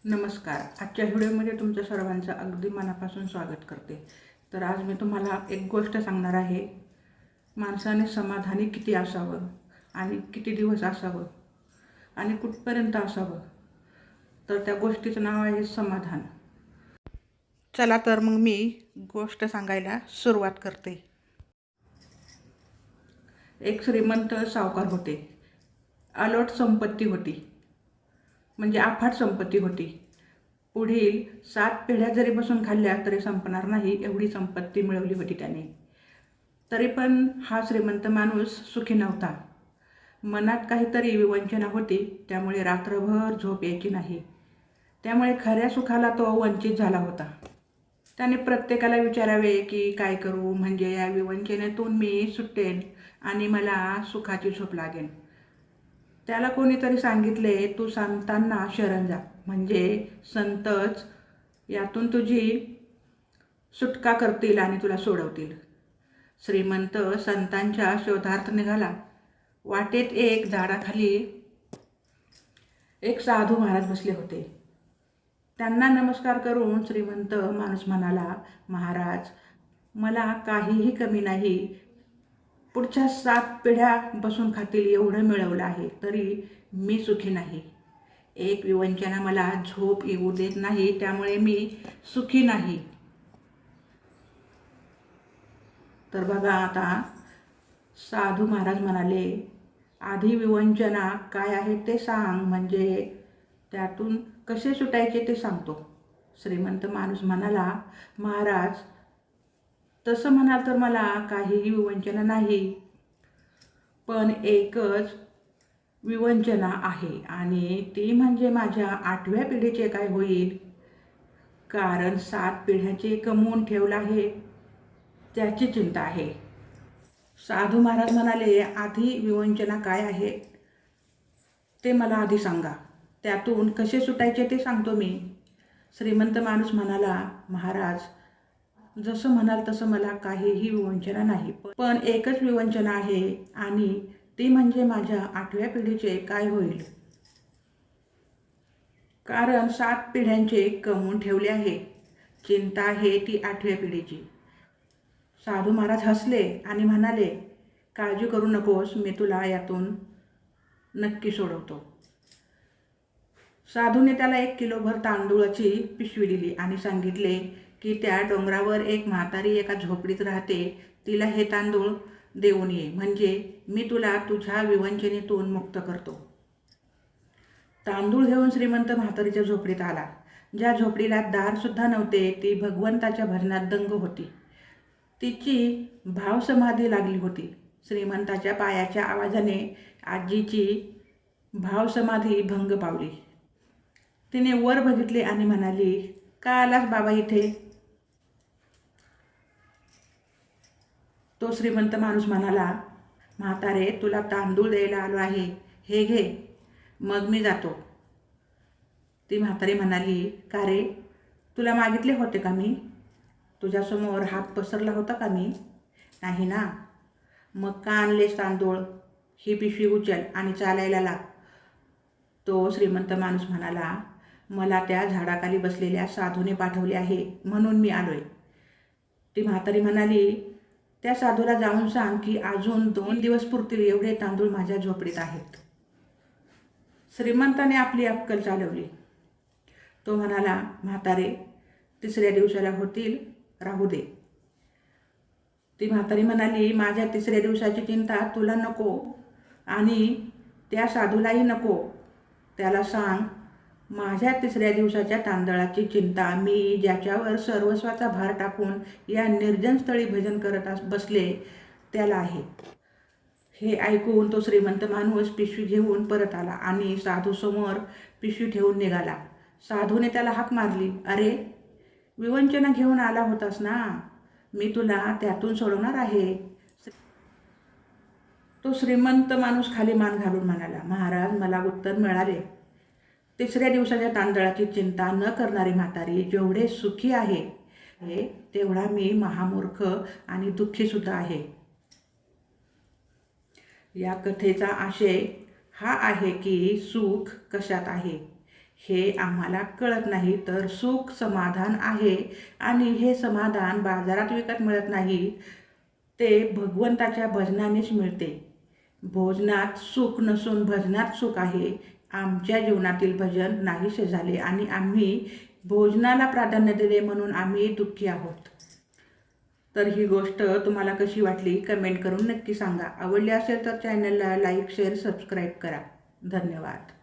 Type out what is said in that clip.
नमस्कार. आजच्या व्हिडिओमध्ये तुमच्या सर्वांचं अगदी मनापासून स्वागत करते. तर आज मी तुम्हाला एक गोष्ट सांगणार आहे. माणसाने समाधानी किती असावं आणि किती दिवस असावं आणि कुठपर्यंत असावं, तर त्या गोष्टीचं नाव आहे समाधान. चला तर मग मी गोष्ट सांगायला सुरुवात करते. एक श्रीमंत सावकार होते. अलोट संपत्ती होती, म्हणजे अफाट संपत्ती होती. पुढील 7 पिढ्या जरी बसून खाल्ल्या तरी संपणार नाही एवढी संपत्ती मिळवली होती त्याने. तरी पण हा श्रीमंत माणूस सुखी नव्हता. मनात काहीतरी विवंचना होती, त्यामुळे रात्रभर झोप यायची नाही. त्यामुळे खऱ्या सुखाला तो वंचित झाला होता. त्याने प्रत्येकाला विचारावे की काय करू, म्हणजे या विवंचनेतून मी सुटेन आणि मला सुखाची झोप लागेल. त्याला कोणीतरी सांगितले, तू संतांना शरण जा, म्हणजे संतच यातून तुझी सुटका करतील आणि तुला सोडवतील. श्रीमंत संतांच्या शोधार्थ निघाला. वाटेत एक झाडाखाली एक साधू महाराज बसले होते. त्यांना नमस्कार करून श्रीमंत माणूस म्हणाला, महाराज, मला काहीही कमी नाही. पुढच्या 7 पिढ्या बसून खातील एवढं मिळवलं आहे, तरी मी सुखी नाही. एक विवंचना मला झोप येऊ देत नाही, त्यामुळे मी सुखी नाही. तर बघा, आता साधू महाराज म्हणाले, आधी विवंचना काय आहे ते सांग, म्हणजे त्यातून कसे सुटायचे ते सांगतो. श्रीमंत माणूस म्हणाला, महाराज, तसं म्हणाल तर मला काहीही विवंचना नाही, पण एकच विवंचना आहे, आणि ती म्हणजे माझ्या 8व्या पिढीचे काय होईल. कारण 7 पिढ्याचे कमवून ठेवलं आहे, त्याची चिंता आहे. साधू महाराज म्हणाले, आधी विवंचना काय आहे ते मला आधी सांगा, त्यातून कसे सुटायचे ते सांगतो मी. श्रीमंत माणूस म्हणाला, महाराज, जसं म्हणाल तसं मला काहीही विवंचना नाही, पण एकच विवंचना आहे, आणि ती म्हणजे माझ्या 8व्या पिढीचे काय होईल. कारण 7 पिढ्यांचे कमवून ठेवले आहे. चिंता आहे ती 8व्या पिढीची. साधू महाराज हसले आणि म्हणाले, काळजी करू नकोस, मी तुला यातून नक्की सोडवतो. साधूने त्याला 1 किलोभर तांदूळाची पिशवी दिली आणि सांगितले की त्या डोंगरावर एक म्हातारी एका झोपडीत राहते, तिला हे तांदूळ देऊन ये, म्हणजे मी तुला तुझ्या विवंचनेतून मुक्त करतो. तांदूळ घेऊन श्रीमंत म्हातारीच्या झोपडीत आला. ज्या झोपडीला दारसुद्धा नव्हते, ती भगवंताच्या भजनात दंग होती. तिची भावसमाधी लागली होती. श्रीमंताच्या पायाच्या आवाजाने आजीची भावसमाधी भंग पावली. तिने वर बघितले आणि म्हणाली, का आलास बाबा इथे. तो श्रीमंत माणूस म्हणाला, म्हातारे, तुला तांदूळ द्यायला आलो आहे, हे घे, मग मी जातो. ती म्हातारी म्हणाली, का रे, तुला मागितले होते का मी. तुझ्यासमोर हात पसरला होता का मी. नाही ना. मग का आणलेस तांदूळ. ही पिशवी उचल आणि चालायला लाग. तो श्रीमंत माणूस म्हणाला, मला त्या झाडाखाली बसलेल्या साधूने पाठवले आहे, म्हणून मी आलोय. ती म्हातारी म्हणाली, त्या साधूला जाऊन सांग की अजून 2 दिवस पुरतील एवढे तांदूळ माझ्या झोपडीत आहेत. श्रीमंताने आपली अक्कल चालवली. तो म्हणाला, म्हातारे, 3ऱ्या दिवसाला होतील, राहू दे. ती म्हातारी म्हणाली, माझ्या 3ऱ्या दिवसाची चिंता तुला नको आणि त्या साधूलाही नको. त्याला सांग, माझ्या 3ऱ्या दिवसाच्या तांदळाची चिंता मी ज्याच्यावर सर्वस्वाचा भार टाकून या निर्जन स्थळी भजन करत बसले त्याला आहे. हे ऐकून तो श्रीमंत माणूस पिशवी घेऊन परत आला आणि साधूसमोर पिशवी ठेवून निघाला. साधूने त्याला हाक मारली, अरे, विवंचना घेऊन आला होतास ना, मी तुला त्यातून सोडवणार आहे. तो श्रीमंत माणूस खाली मान घालून म्हणाला, महाराज, मला उत्तर मिळाले. 3ऱ्या दिवसाच्या तांदळाची चिंता न करणारी म्हातारी जेवढे सुखी आहे, तेवढा मी महामूर्ख आणि दुःखी सुद्धा आहे. या कथेचा आशय हा आहे की सुख कशात आहे हे आम्हाला कळत नाही. तर सुख समाधान आहे आणि हे समाधान बाजारात विकत मिळत नाही, ते भगवंताच्या भजनानेच मिळते. भोजनात सुख नसून भजनात सुख आहे. आमच्या जीवनातील भजन नाहीसे झाले आणि आम्ही भोजनाला प्राधान्य दिले म्हणून आम्ही दुःखी आहोत. तर ही गोष्ट तुम्हाला कशी वाटली कमेंट करून नक्की सांगा. आवडली असेल तर चॅनलला लाईक शेअर सबस्क्राईब करा. धन्यवाद.